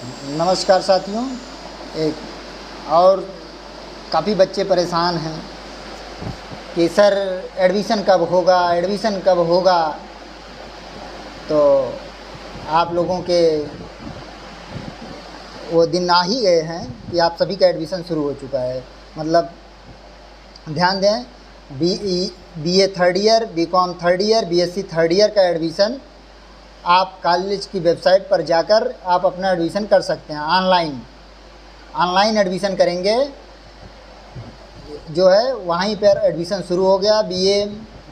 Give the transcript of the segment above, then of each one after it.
नमस्कार साथियों। एक और काफ़ी बच्चे परेशान हैं कि सर एडमिशन कब होगा। तो आप लोगों के वो दिन आ ही गए हैं कि आप सभी का एडमिशन शुरू हो चुका है। मतलब ध्यान दें, BA third year, BCom third year, BSc third year का एडमिशन आप कॉलेज की वेबसाइट पर जाकर आप अपना एडमिशन कर सकते हैं। ऑनलाइन एडमिशन करेंगे जो है, वहीं पर एडमिशन शुरू हो गया। बीए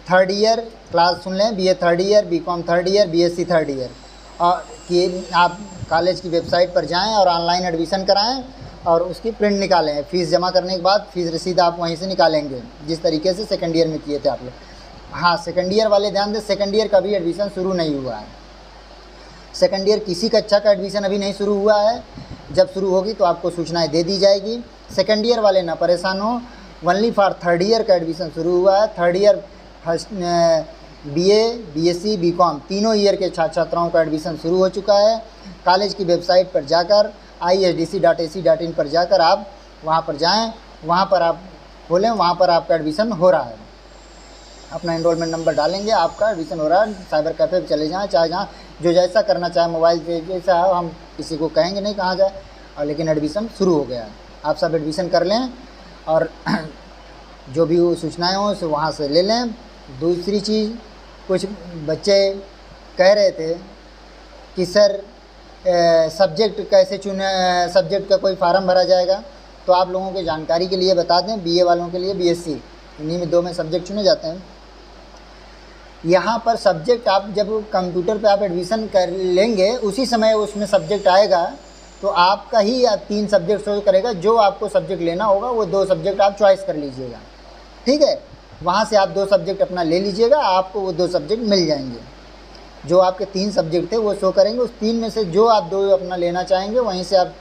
थर्ड ईयर क्लास सुन लें, BA third year, BCom third year, BSc third year, और कि आप कॉलेज की वेबसाइट पर जाएं और ऑनलाइन एडमिशन कराएं और उसकी प्रिंट निकालें। फ़ीस जमा करने के बाद फ़ीस रसीद आप वहीं से निकालेंगे, जिस तरीके से सेकेंड ईयर में किए थे आप लोग। हाँ, सेकेंड ईयर वाले ध्यान दें, सेकेंड ईयर का भी एडमिशन शुरू नहीं हुआ है। सेकेंड ईयर किसी कक्षा का एडमिशन अभी नहीं शुरू हुआ है। जब शुरू होगी तो आपको सूचनाएं दे दी जाएगी। सेकेंड ईयर वाले ना परेशान हो, ओनली फॉर थर्ड ईयर का एडमिशन शुरू हुआ है। Third year first BA, BSc, BCom तीनों ईयर के छात्र छात्राओं का एडमिशन शुरू हो चुका है। कॉलेज की वेबसाइट पर जाकर isdc.ac.in पर जाकर आप वहाँ पर जाएँ, वहाँ पर आप खोलें, वहाँ पर आपका एडमिशन हो रहा है। अपना एनरोलमेंट नंबर डालेंगे, आपका एडमिशन हो रहा है। साइबर कैफ़े पर चले जाएँ, चाहे जहाँ जो जैसा करना चाहे, मोबाइल से जैसा है, हम किसी को कहेंगे नहीं कहाँ जाए, और लेकिन एडमिशन शुरू हो गया है। आप सब एडमिशन कर लें और जो भी वो सूचनाएँ हों उसे वहाँ से ले लें। दूसरी चीज़, कुछ बच्चे कह रहे थे कि सर सब्जेक्ट कैसे चुने, सब्जेक्ट का कोई फार्म भरा जाएगा। तो आप लोगों की जानकारी के लिए बता दें, बीए वालों के लिए बीएससी, इन्हीं में 2 में सब्जेक्ट चुने जाते हैं। यहाँ पर सब्जेक्ट आप जब कंप्यूटर पे आप एडमिशन कर लेंगे, उसी समय उसमें सब्जेक्ट आएगा, तो आपका ही 3 सब्जेक्ट शो करेगा। जो आपको सब्जेक्ट लेना होगा वो 2 सब्जेक्ट आप चॉइस कर लीजिएगा, ठीक है। वहाँ से आप 2 सब्जेक्ट अपना ले लीजिएगा, आपको वो 2 सब्जेक्ट मिल जाएंगे। जो आपके 3 सब्जेक्ट थे वो शो करेंगे, उस 3 में से जो आप 2 अपना लेना चाहेंगे वहीं से आप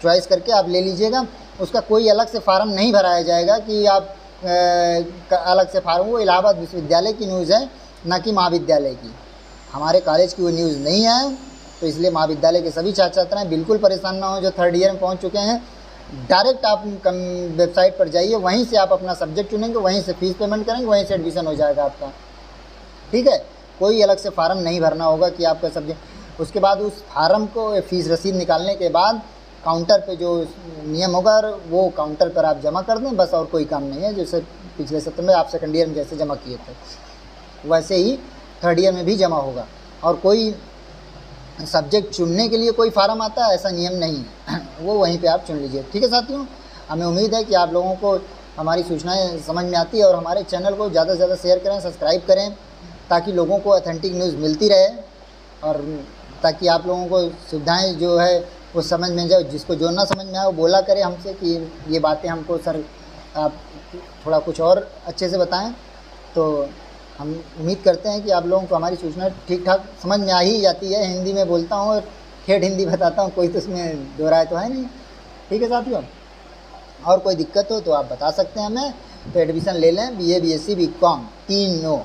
चॉइस करके आप ले लीजिएगा। उसका कोई अलग से फार्म नहीं भराया जाएगा कि आप अलग से फार्म। वो इलाहाबाद विश्वविद्यालय की न्यूज़ है, ना कि महाविद्यालय की। हमारे कॉलेज की वो न्यूज़ नहीं है, तो इसलिए महाविद्यालय के सभी छात्र छात्राएँ बिल्कुल परेशान ना हो जो थर्ड ईयर में पहुंच चुके हैं। डायरेक्ट आप वेबसाइट पर जाइए, वहीं से आप अपना सब्जेक्ट चुनेंगे, वहीं से फ़ीस पेमेंट करेंगे, वहीं से एडमिशन हो जाएगा आपका, ठीक है। कोई अलग से फार्म नहीं भरना होगा कि आपका सब्जेक्ट। उसके बाद उस फार्म को फ़ीस रसीद निकालने के बाद काउंटर पे जो नियम होगा वो काउंटर पर आप जमा कर दें, बस। और कोई काम नहीं है। जैसे पिछले सत्र में आप सेकेंड ईयर में जैसे जमा किए थे, वैसे ही थर्ड ईयर में भी जमा होगा। और कोई सब्जेक्ट चुनने के लिए कोई फार्म आता है, ऐसा नियम नहीं है। वो वहीं पे आप चुन लीजिए, ठीक है साथियों। हमें उम्मीद है कि आप लोगों को हमारी सूचनाएं समझ में आती है, और हमारे चैनल को ज़्यादा से ज़्यादा शेयर करें, सब्सक्राइब करें, ताकि लोगों को ऑथेंटिक न्यूज़ मिलती रहे, और ताकि आप लोगों को सुविधाएँ जो है वो समझ में जाए। जिसको जो ना समझ में आए वो बोला करे हमसे कि ये बातें हमको सर आप थोड़ा कुछ और अच्छे से बताएं। तो हम उम्मीद करते हैं कि आप लोगों को हमारी सूचना ठीक ठाक समझ में आ ही जाती है। हिंदी में बोलता हूँ और ठेठ हिंदी बताता हूँ, कोई तो उसमें दो राय तो है नहीं, ठीक है साथियों। और कोई दिक्कत हो तो आप बता सकते हैं हमें। तो एडमिशन ले लें, बीए, बीएससी, बीकॉम तीनों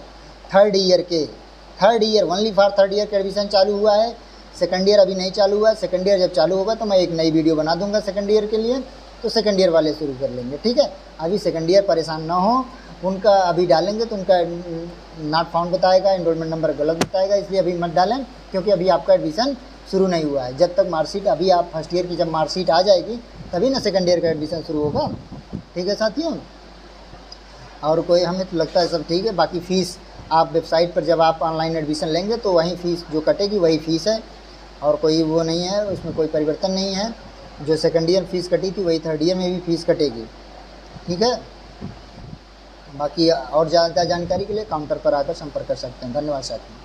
third year only for third year का एडमिशन चालू हुआ है। सेकंड ईयर अभी नहीं चालू हुआ है। सेकंड ईयर जब चालू होगा तो मैं एक नई वीडियो बना दूंगा सेकंड ईयर के लिए, तो सेकंड ईयर वाले शुरू कर लेंगे, ठीक है। अभी सेकंड ईयर परेशान ना हो, उनका अभी डालेंगे तो उनका नॉट फाउंड बताएगा, एनरोलमेंट नंबर गलत बताएगा, इसलिए अभी मत डालें, क्योंकि अभी आपका एडमिशन शुरू नहीं हुआ है। जब तक मार्कशीट, अभी आप फर्स्ट ईयर की जब मार्कशीट आ जाएगी तभी ना सेकंड ईयर का एडमिशन शुरू होगा, ठीक है साथियों। और कोई, हमें तो लगता है सब ठीक है। बाकी फ़ीस आप वेबसाइट पर जब आप ऑनलाइन एडमिशन लेंगे तो वही फ़ीस जो कटेगी वही फ़ीस है, और कोई वो नहीं है, उसमें कोई परिवर्तन नहीं है। जो सेकंड ईयर फ़ीस कटी थी वही थर्ड ईयर में भी फ़ीस कटेगी, ठीक है। बाकी और ज़्यादा जानकारी के लिए काउंटर पर आकर संपर्क कर सकते हैं। धन्यवाद साथियों।